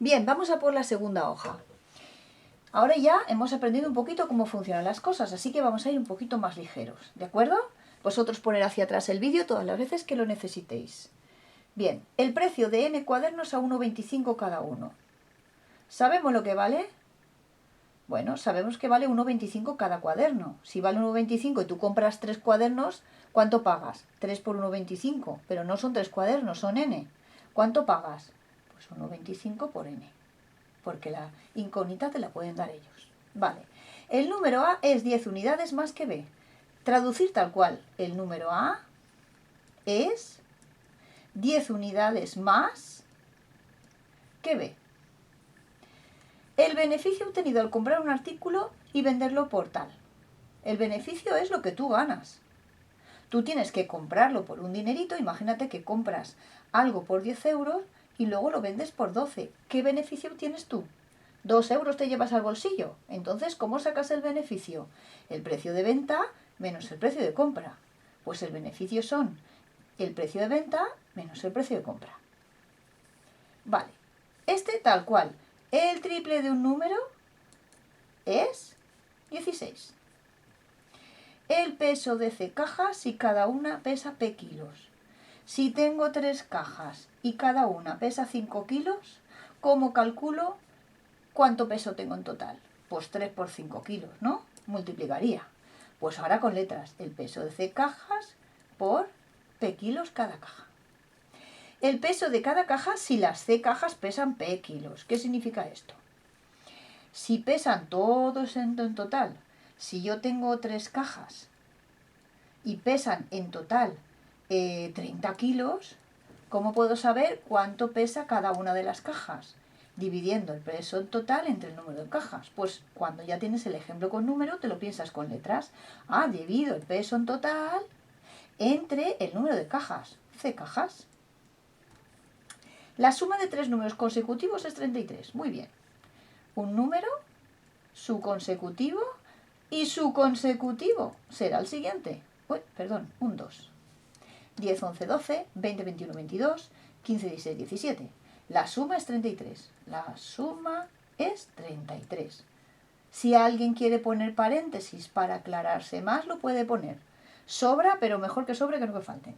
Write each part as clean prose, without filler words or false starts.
Bien, vamos a por la segunda hoja. Ahora ya hemos aprendido un poquito cómo funcionan las cosas, así que vamos a ir un poquito más ligeros, ¿de acuerdo? Vosotros poner hacia atrás el vídeo todas las veces que lo necesitéis. Bien, el precio de n cuadernos a 1,25 cada uno. ¿Sabemos lo que vale? Bueno, sabemos que vale 1,25 cada cuaderno. Si vale 1,25 y tú compras 3 cuadernos, ¿cuánto pagas? 3 por 1,25, pero no son 3 cuadernos, son n. ¿Cuánto pagas? Pues 1,25 por n, porque la incógnita te la pueden dar ellos. Vale, el número A es 10 unidades más que B. Traducir tal cual, el número A es 10 unidades más que B. El beneficio obtenido al comprar un artículo y venderlo por tal. El beneficio es lo que tú ganas. Tú tienes que comprarlo por un dinerito, imagínate que compras algo por 10 euros y luego lo vendes por 12. ¿Qué beneficio obtienes tú? 2 euros te llevas al bolsillo. Entonces, ¿cómo sacas el beneficio? El precio de venta menos el precio de compra. Pues el beneficio son el precio de venta menos el precio de compra. Vale, este tal cual. El triple de un número es 16. El peso de C cajas si cada una pesa P kilos. Si tengo 3 cajas y cada una pesa 5 kilos, ¿cómo calculo cuánto peso tengo en total? Pues 3 por 5 kilos, ¿no? Multiplicaría. Pues ahora con letras, el peso de C cajas por P kilos cada caja. El peso de cada caja si las C cajas pesan P kilos. ¿Qué significa esto? Si pesan todos en total, si yo tengo 3 cajas y pesan en total 30 kilos, ¿cómo puedo saber cuánto pesa cada una de las cajas? Dividiendo el peso en total entre el número de cajas. Pues cuando ya tienes el ejemplo con número, te lo piensas con letras. Divido el peso en total entre el número de cajas. C cajas. La suma de 3 números consecutivos es 33. Muy bien. Un número, su consecutivo y su consecutivo será el siguiente. Un 2. 10, 11, 12, 20, 21, 22, 15, 16, 17. La suma es 33. La suma es 33. Si alguien quiere poner paréntesis para aclararse más, lo puede poner. Sobra, pero mejor que sobre que no que falte.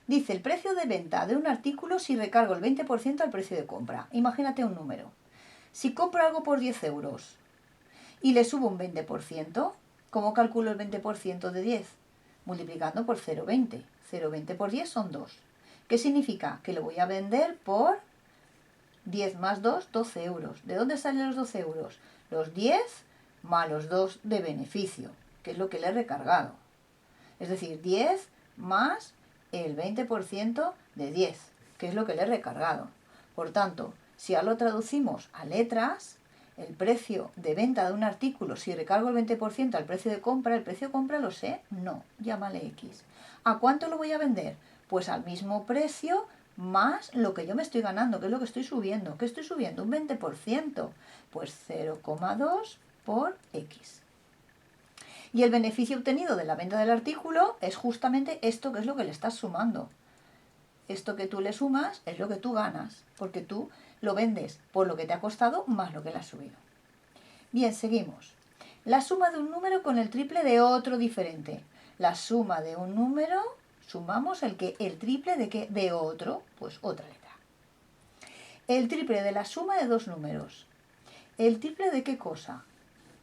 Dice el precio de venta de un artículo si recargo el 20% al precio de compra. Imagínate un número. Si compro algo por 10 euros y le subo un 20%, ¿cómo calculo el 20% de 10? Multiplicando por 0,20. 0,20 por 10 son 2. ¿Qué significa? Que lo voy a vender por 10 más 2, 12 euros. ¿De dónde salen los 12 euros? Los 10 más los 2 de beneficio, que es lo que le he recargado. Es decir, 10 más el 20% de 10, que es lo que le he recargado. Por tanto, si ahora lo traducimos a letras, el precio de venta de un artículo, si recargo el 20% al precio de compra, ¿el precio de compra lo sé? No, llámale X. ¿A cuánto lo voy a vender? Pues al mismo precio más lo que yo me estoy ganando, que es lo que estoy subiendo. ¿Qué estoy subiendo? Un 20%. Pues 0,2 por X. Y el beneficio obtenido de la venta del artículo es justamente esto, que es lo que le estás sumando. Esto que tú le sumas es lo que tú ganas, porque tú lo vendes por lo que te ha costado más lo que le has subido. Bien, seguimos. La suma de un número con el triple de otro diferente. La suma de un número, sumamos el triple de qué, de otro, pues otra letra. El triple de la suma de dos números. ¿El triple de qué cosa?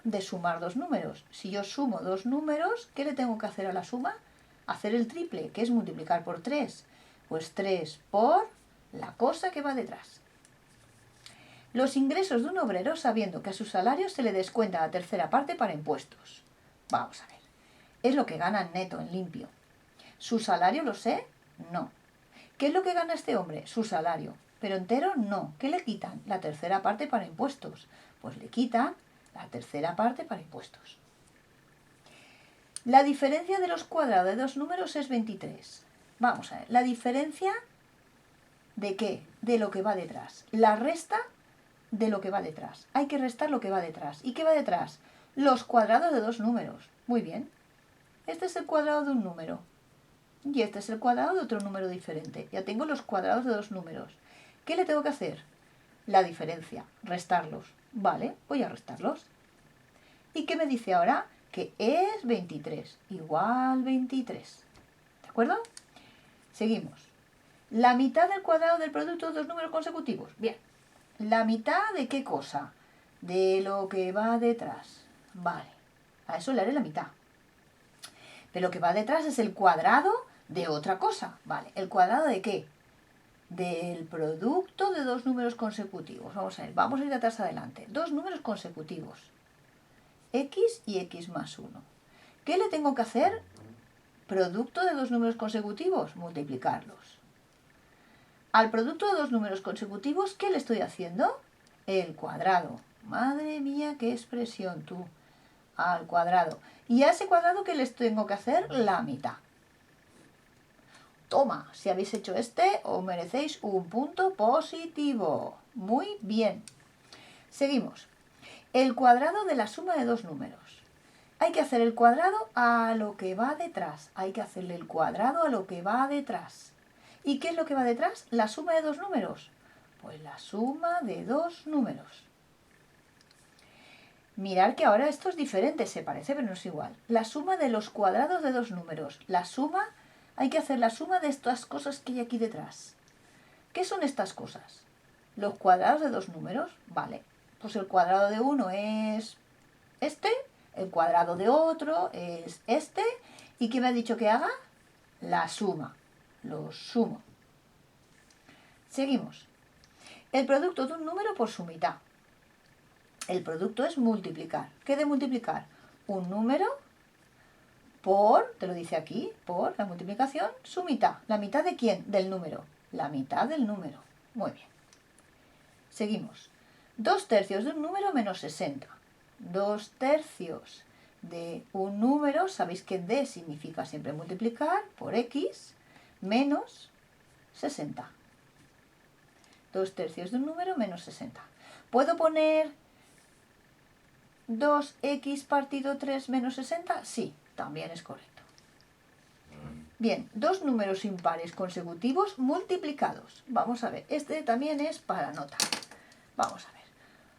De sumar dos números. Si yo sumo dos números, ¿qué le tengo que hacer a la suma? Hacer el triple, que es multiplicar por 3. Pues 3 por la cosa que va detrás. Los ingresos de un obrero sabiendo que a su salario se le descuenta la tercera parte para impuestos. Vamos a ver. Es lo que gana neto, en limpio. ¿Su salario lo sé? No. ¿Qué es lo que gana este hombre? Su salario. Pero entero no. ¿Qué le quitan? La tercera parte para impuestos. Pues le quitan la tercera parte para impuestos. La diferencia de los cuadrados de dos números es 23. Vamos a ver, la diferencia ¿de qué? De lo que va detrás. La resta de lo que va detrás. Hay que restar lo que va detrás. ¿Y qué va detrás? Los cuadrados de dos números. Muy bien. Este es el cuadrado de un número. Y este es el cuadrado de otro número diferente. Ya tengo los cuadrados de dos números. ¿Qué le tengo que hacer? la diferencia, restarlos. Vale, voy a restarlos. ¿Y qué me dice ahora? Que es 23, igual 23. ¿De acuerdo? Seguimos. La mitad del cuadrado del producto de dos números consecutivos. Bien. ¿La mitad de qué cosa? De lo que va detrás. Vale. A eso le haré la mitad. Pero lo que va detrás es el cuadrado de otra cosa. Vale. ¿El cuadrado de qué? Del producto de dos números consecutivos. Vamos a ir de atrás adelante. Dos números consecutivos. X y X más 1. ¿Qué le tengo que hacer? Producto de dos números consecutivos. Multiplicarlos. Al producto de dos números consecutivos, ¿qué le estoy haciendo? El cuadrado. Madre mía, qué expresión tú. Al cuadrado. ¿Y a ese cuadrado qué les tengo que hacer? La mitad. Toma, si habéis hecho este, os merecéis un punto positivo. Muy bien. Seguimos. El cuadrado de la suma de dos números. Hay que hacer el cuadrado a lo que va detrás. Hay que hacerle el cuadrado a lo que va detrás. ¿Y qué es lo que va detrás? ¿La suma de dos números? Pues la suma de dos números. Mirad que ahora esto es diferente, se parece, pero no es igual. La suma de los cuadrados de dos números. La suma, hay que hacer la suma de estas cosas que hay aquí detrás. ¿Qué son estas cosas? Los cuadrados de dos números, vale. Pues el cuadrado de uno es este, el cuadrado de otro es este. ¿Y qué me ha dicho que haga? La suma. Los sumo. Seguimos. El producto de un número por su mitad. El producto es multiplicar. ¿Qué de multiplicar? Un número por, te lo dice aquí, por la multiplicación, su mitad. ¿La mitad de quién? Del número. La mitad del número. Muy bien. Seguimos. 2/3 de un número menos 60. 2/3 de un número, sabéis que d significa siempre multiplicar por x menos 60. 2/3 de un número menos 60. ¿Puedo poner 2x partido 3 menos 60? Sí, también es correcto. Bien, dos números impares consecutivos multiplicados. Vamos a ver, este también es para nota. Vamos a ver.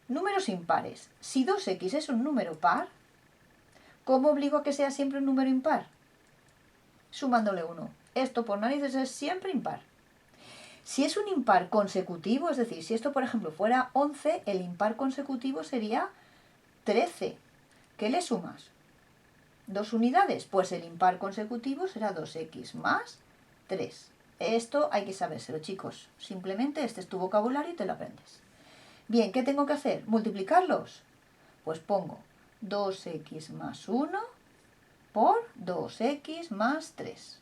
Números impares. Si 2x es un número par, ¿cómo obligo a que sea siempre un número impar? Sumándole 1. Esto por narices es siempre impar. Si es un impar consecutivo, es decir, si esto por ejemplo fuera 11, el impar consecutivo sería 13. ¿Qué le sumas? ¿2 unidades? Pues el impar consecutivo será 2x más 3. Esto hay que sabérselo, chicos. Simplemente este es tu vocabulario y te lo aprendes. Bien, ¿qué tengo que hacer? ¿Multiplicarlos? Pues pongo 2x más 1 por 2x más 3.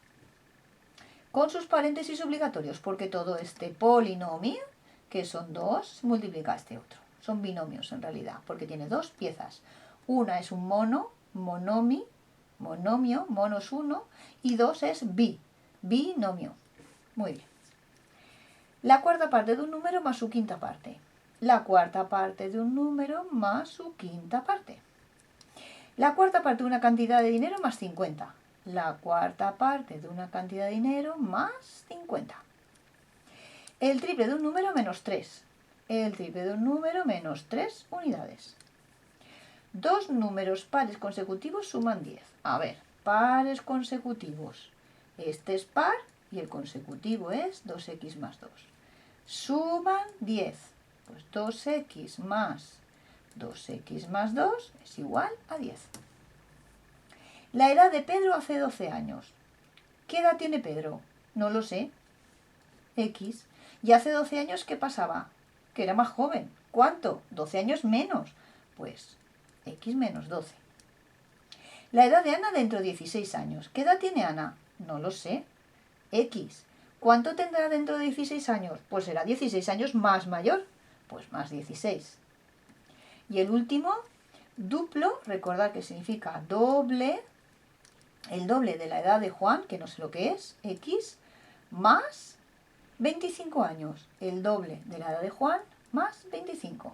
Con sus paréntesis obligatorios, porque todo este polinomio, que son 2, multiplica a este otro. Son binomios en realidad, porque tiene dos piezas. Una es un monomio, mono es 1, y 2 es binomio. Muy bien. La cuarta parte de un número más su quinta parte. La cuarta parte de un número más su quinta parte. La cuarta parte de una cantidad de dinero más 50. La cuarta parte de una cantidad de dinero más 50. El triple de un número menos 3. El triple de un número menos 3 unidades. Dos números pares consecutivos suman 10. A ver, pares consecutivos. Este es par y el consecutivo es 2x más 2. Suman 10. Pues 2x más 2x más 2 es igual a 10. La edad de Pedro hace 12 años. ¿Qué edad tiene Pedro? No lo sé. X. ¿Y hace 12 años qué pasaba? Que era más joven. ¿Cuánto? 12 años menos. Pues x menos 12. La edad de Ana dentro de 16 años. ¿Qué edad tiene Ana? No lo sé. X. ¿Cuánto tendrá dentro de 16 años? Pues será 16 años más mayor. Pues más 16. Y el último, duplo, recordad que significa doble, el doble de la edad de Juan, que no sé lo que es, X, más 25 años. El doble de la edad de Juan más 25.